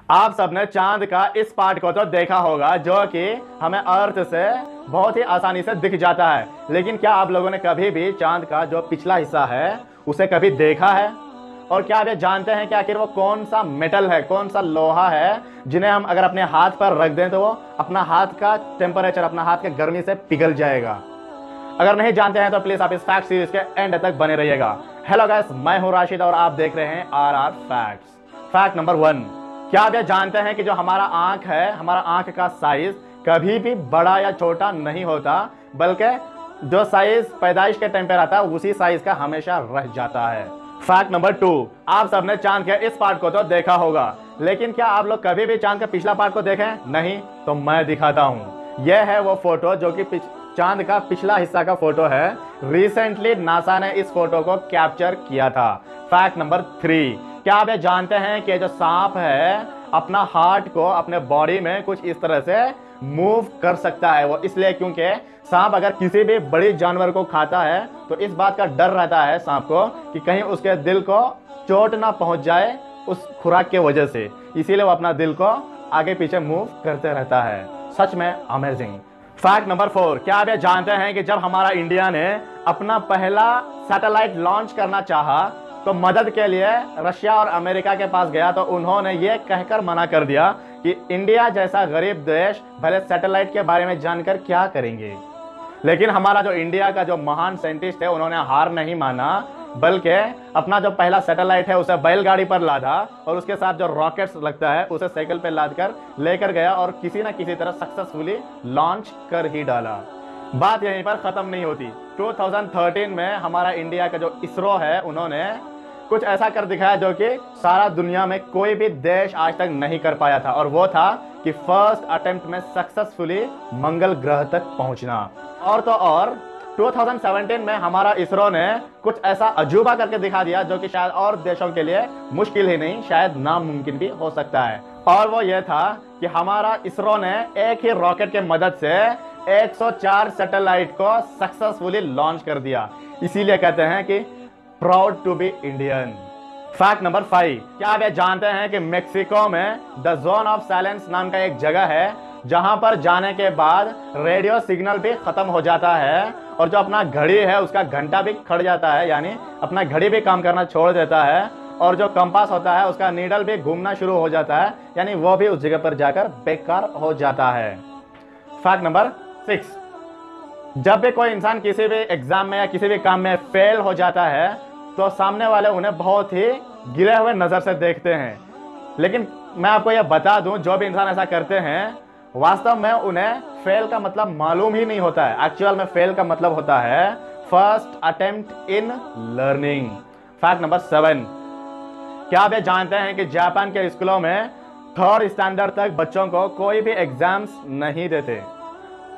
आप सबने चांद का इस पार्ट को तो देखा होगा जो कि हमें अर्थ से बहुत ही आसानी से दिख जाता है, लेकिन क्या आप लोगों ने कभी भी चांद का जो पिछला हिस्सा है उसे कभी देखा है? और क्या आप ये जानते हैं कि आखिर वो कौन सा मेटल है, कौन सा लोहा है जिन्हें हम अगर अपने हाथ पर रख दें तो वो अपना हाथ का टेम्परेचर, अपना हाथ के गर्मी से पिघल जाएगा? अगर नहीं जानते हैं तो प्लीज आप इस फैक्ट सीरीज के एंड तक बने रहिएगा। हेलो गाइस, मैं हूं राशिद और आप देख रहे हैं आर फैक्ट्स। फैक्ट नंबर 1, क्या आप ये जानते हैं कि जो हमारा आंख है, हमारा आंख का साइज कभी भी बड़ा या छोटा नहीं होता, बल्कि जो साइज पैदाइश के टाइम पे रहता है उसी साइज का हमेशा रह जाता है। फैक्ट नंबर 2, आप सबने चांद के इस पार्ट को तो देखा होगा, लेकिन क्या आप लोग कभी भी चांद के पिछला पार्ट को देखे? नहीं? तो मैं दिखाता हूँ। यह है वो फोटो जो कि चांद का पिछला हिस्सा का फोटो है। रिसेंटली नासा ने इस फोटो को कैप्चर किया था। फैक्ट नंबर 3, क्या आप ये जानते हैं कि जो सांप है अपना हार्ट को अपने बॉडी में कुछ इस तरह से मूव कर सकता है? वो इसलिए क्योंकि सांप अगर किसी भी बड़ी जानवर को खाता है तो इस बात का डर रहता है सांप को कि कहीं उसके दिल को चोट ना पहुंच जाए उस खुराक की वजह से, इसीलिए वो अपना दिल को आगे पीछे मूव करते रहता है। सच में अमेजिंग। फैक्ट नंबर 4, क्या आप ये जानते हैं कि जब हमारा इंडिया ने अपना पहला सैटेलाइट लॉन्च करना चाहा तो मदद के लिए रशिया और अमेरिका के पास गया तो उन्होंने ये कहकर मना कर दिया कि इंडिया जैसा गरीब देश भले सैटेलाइट के बारे में जानकर क्या करेंगे। लेकिन हमारा जो इंडिया का जो महान साइंटिस्ट है उन्होंने हार नहीं माना, बल्कि अपना जो पहला सैटेलाइट है उसे बैलगाड़ी पर लादा और उसके साथ जो रॉकेट्स लगता है उसे साइकिल पर लाद कर लेकर गया और किसी न किसी तरह सक्सेसफुली लॉन्च कर ही डाला। बात यहीं पर खत्म नहीं होती। 2013 में हमारा इंडिया का जो इसरो है उन्होंने कुछ ऐसा कर दिखाया जो कि सारा दुनिया में कोई भी देश आज तक नहीं कर पाया था, और वो था कि फर्स्ट अटेम्प्ट में सक्सेसफुली मंगल ग्रह तक पहुंचना। और तो और 2017 में हमारा इसरो ने कुछ ऐसा अजूबा करके दिखा दिया जो कि शायद और देशों के लिए मुश्किल ही नहीं, शायद नामुमकिन भी हो सकता है। और वो ये था कि हमारा इसरो ने एक ही रॉकेट के मदद से 104 सैटेलाइट को सक्सेसफुली लॉन्च कर दिया। इसीलिए कहते हैं कि proud to be Indian. Fact number 5, क्या आप ये जानते हैं कि मेक्सिको में द जोन ऑफ साइलेंस नाम का एक जगह है जहां पर जाने के बाद रेडियो सिग्नल भी खत्म हो जाता है और जो अपना घड़ी है उसका घंटा भी खड़ जाता है, यानी अपना घड़ी भी काम करना छोड़ देता है, और जो कंपास होता है उसका नीडल भी घूमना शुरू हो जाता है, यानी वो भी उस जगह पर जाकर बेकार हो जाता है। फैक्ट नंबर 6, जब भी कोई इंसान किसी भी एग्जाम में या किसी भी काम में फेल हो जाता है तो सामने वाले उन्हें बहुत ही गिरे हुए नजर से देखते हैं, लेकिन मैं आपको यह बता दूं जो भी इंसान ऐसा करते हैं वास्तव में उन्हें फेल का मतलब मालूम ही नहीं होता है। एक्चुअल में फेल का मतलब होता है first attempt in learning. Fact number 7, क्या आप ये जानते हैं कि जापान के स्कूलों में 3rd स्टैंडर्ड तक बच्चों को कोई भी एग्जाम्स नहीं देते,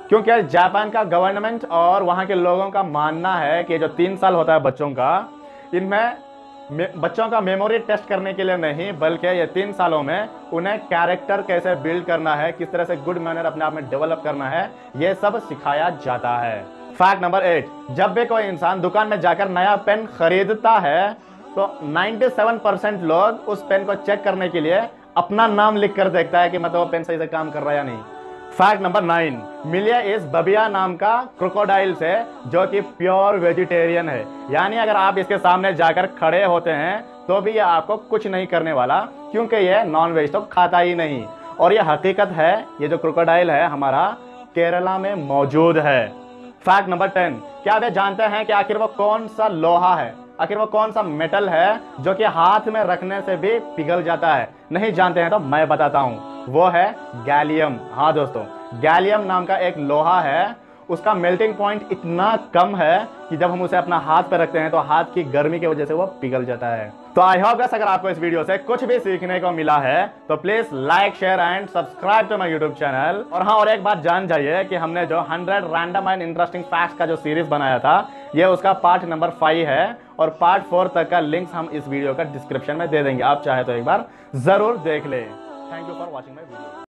क्योंकि जापान का गवर्नमेंट और वहाँ के लोगों का मानना है कि जो 3 साल होता है बच्चों का, इनमें बच्चों का मेमोरी टेस्ट करने के लिए नहीं, बल्कि ये 3 सालों में उन्हें कैरेक्टर कैसे बिल्ड करना है, किस तरह से गुड मैनर अपने आप में डेवलप करना है, ये सब सिखाया जाता है। फैक्ट नंबर 8, जब भी कोई इंसान दुकान में जाकर नया पेन खरीदता है तो 97% लोग उस पेन को चेक करने के लिए अपना नाम लिख कर देखता है कि मतलब वो पेन सही से काम कर रहा है या नहीं। फैक्ट नंबर 9, मिलिया इस बबिया नाम का क्रोकोडाइल से जो कि प्योर वेजिटेरियन है, यानी अगर आप इसके सामने जाकर खड़े होते हैं तो भी यह आपको कुछ नहीं करने वाला, क्योंकि यह नॉन वेज तो खाता ही नहीं। और यह हकीकत है, ये जो क्रोकोडाइल है हमारा केरला में मौजूद है। फैक्ट नंबर 10, क्या आप ये जानते हैं कि आखिर वो कौन सा लोहा है, आखिर वो कौन सा मेटल है जो कि हाथ में रखने से भी पिघल जाता है? नहीं जानते हैं तो मैं बताता हूँ, वो है गैलियम। हाँ दोस्तों, गैलियम नाम का एक लोहा है, उसका मेल्टिंग पॉइंट इतना कम है कि जब हम उसे अपना हाथ पे रखते हैं तो हाथ की गर्मी की वजह से वो पिघल जाता है। तो आई होप गाइस अगर आपको इस वीडियो से कुछ भी सीखने को मिला है तो please like, share and subscribe to my YouTube channel. और हाँ, और एक बात जान जाइए कि हमने जो 100 रैंडम एंड इंटरेस्टिंग फैक्ट्स का जो सीरीज बनाया था ये उसका पार्ट नंबर 5 है, और पार्ट 4 तक का लिंक्स हम इस वीडियो का डिस्क्रिप्शन में दे देंगे, आप चाहे तो एक बार जरूर देख ले। Thank you for watching my video.